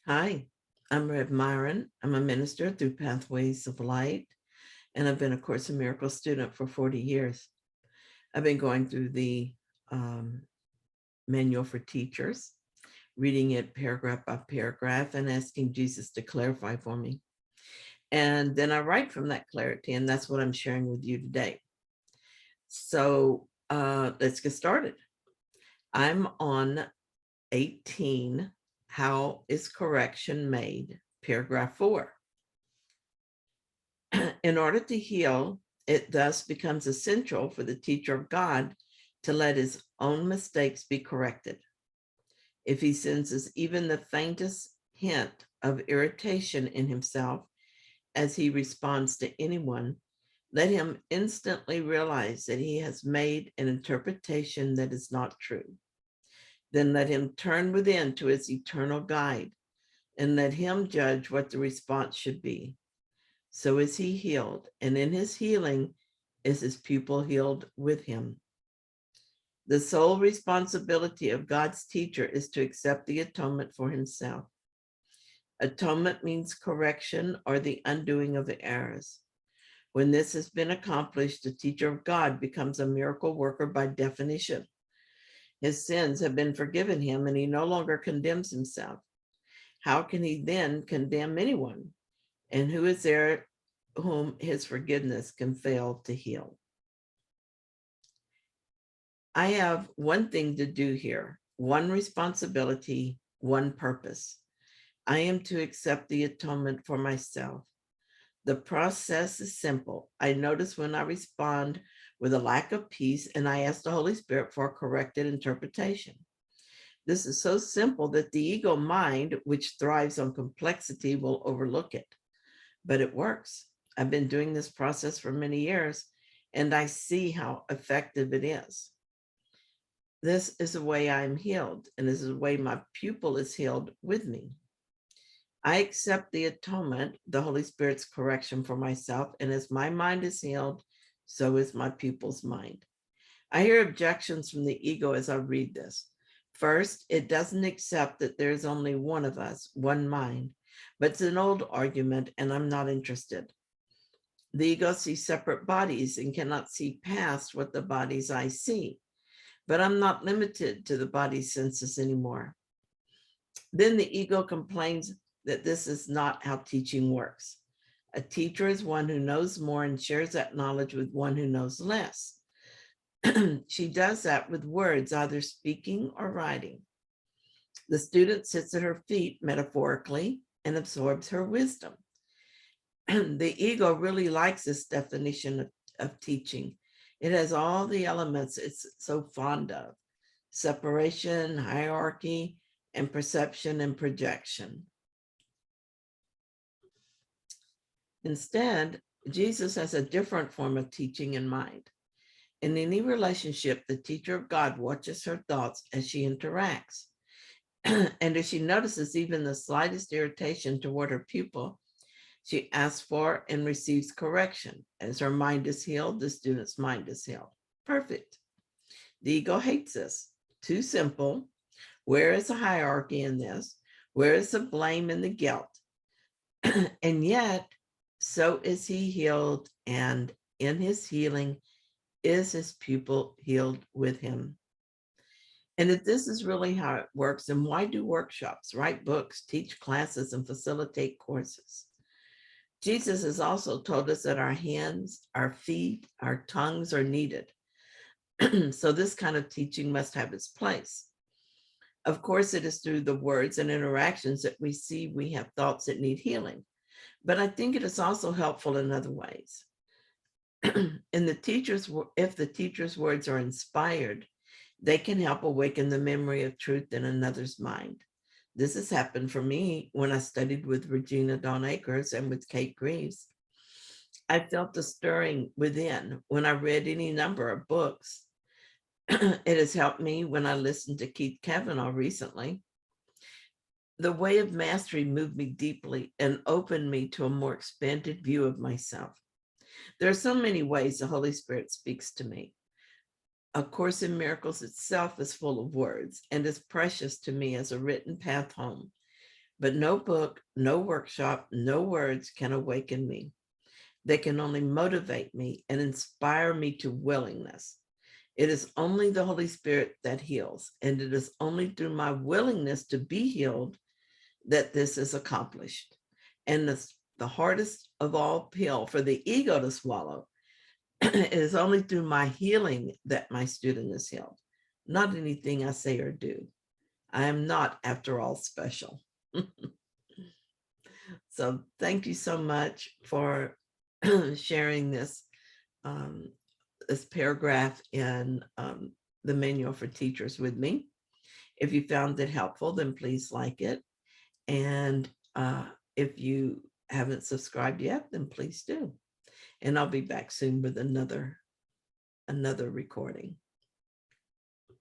Hi, I'm Rev Myron. I'm a minister through Pathways of Light, and I've been a Course in Miracles student for 40 years. I've been going through the um, manual for teachers, reading it paragraph by paragraph and asking Jesus to clarify for me. And then I write from that clarity, and that's what I'm sharing with you today. So let's get started. I'm on 18, How is Correction Made? Paragraph 4. In order to heal, it thus becomes essential for the teacher of God to let his own mistakes be corrected. If he senses even the faintest hint of irritation in himself as he responds to anyone, let him instantly realize that he has made an interpretation that is not true. Then let him turn within to his eternal guide and let him judge what the response should be. So is he healed, and in his healing is his pupil healed with him. The sole responsibility of God's teacher is to accept the atonement for himself. Atonement means correction or the undoing of the errors. When this has been accomplished, the teacher of God becomes a miracle worker by definition. His sins have been forgiven him, and he no longer condemns himself. How can he then condemn anyone? And who is there whom his forgiveness can fail to heal? I have one thing to do here, one responsibility, one purpose. I am to accept the atonement for myself. The process is simple. I notice when I respond with a lack of peace, and I ask the Holy Spirit for a corrected interpretation. This is so simple that the ego mind, which thrives on complexity, will overlook it. But it works. I've been doing this process for many years, and I see how effective it is. This is the way I'm healed, and this is the way my pupil is healed with me. I accept the atonement, the Holy Spirit's correction for myself, and as my mind is healed, so is my pupil's mind. I hear objections from the ego as I read this. First, it doesn't accept that there's only one of us, one mind, but it's an old argument, and I'm not interested. The ego sees separate bodies and cannot see past what the bodies I see, but I'm not limited to the body senses anymore. Then the ego complains that this is not how teaching works. A teacher is one who knows more and shares that knowledge with one who knows less. She does that with words, either speaking or writing. The student sits at her feet metaphorically and absorbs her wisdom. The ego really likes this definition of teaching. It has all the elements it's so fond of: separation, hierarchy, and perception and projection. Instead, Jesus has a different form of teaching in mind. In any relationship, the teacher of God watches her thoughts as she interacts. And if she notices even the slightest irritation toward her pupil, she asks for and receives correction. As her mind is healed, the student's mind is healed. Perfect. The ego hates this. Too simple. Where is the hierarchy in this? Where is the blame and the guilt? And yet, so is he healed, and in his healing is his pupil healed with him. And if this is really how it works, then why do workshops, write books, teach classes, and facilitate courses? Jesus has also told us that our hands, our feet, our tongues are needed. So this kind of teaching must have its place. Of course, it is through the words and interactions that we see we have thoughts that need healing. But I think it is also helpful in other ways. If the teacher's words are inspired, they can help awaken the memory of truth in another's mind. This has happened for me when I studied with Regina Dawn Akers and with Kate Greaves. I felt the stirring within when I read any number of books. It has helped me when I listened to Keith Kavanaugh recently. The way of mastery moved me deeply and opened me to a more expanded view of myself. There are so many ways the Holy Spirit speaks to me. A Course in Miracles itself is full of words and is precious to me as a written path home. But no book, no workshop, no words can awaken me. They can only motivate me and inspire me to willingness. It is only the Holy Spirit that heals, and it is only through my willingness to be healed that this is accomplished. And the hardest of all pill for the ego to swallow. It is only through my healing that my student is healed, not anything I say or do. I am not, after all, special. So thank you so much for sharing um, this paragraph in the Manual for Teachers with me. If you found it helpful, then please like it. And if you haven't subscribed yet, then please do. And I'll be back soon with another recording.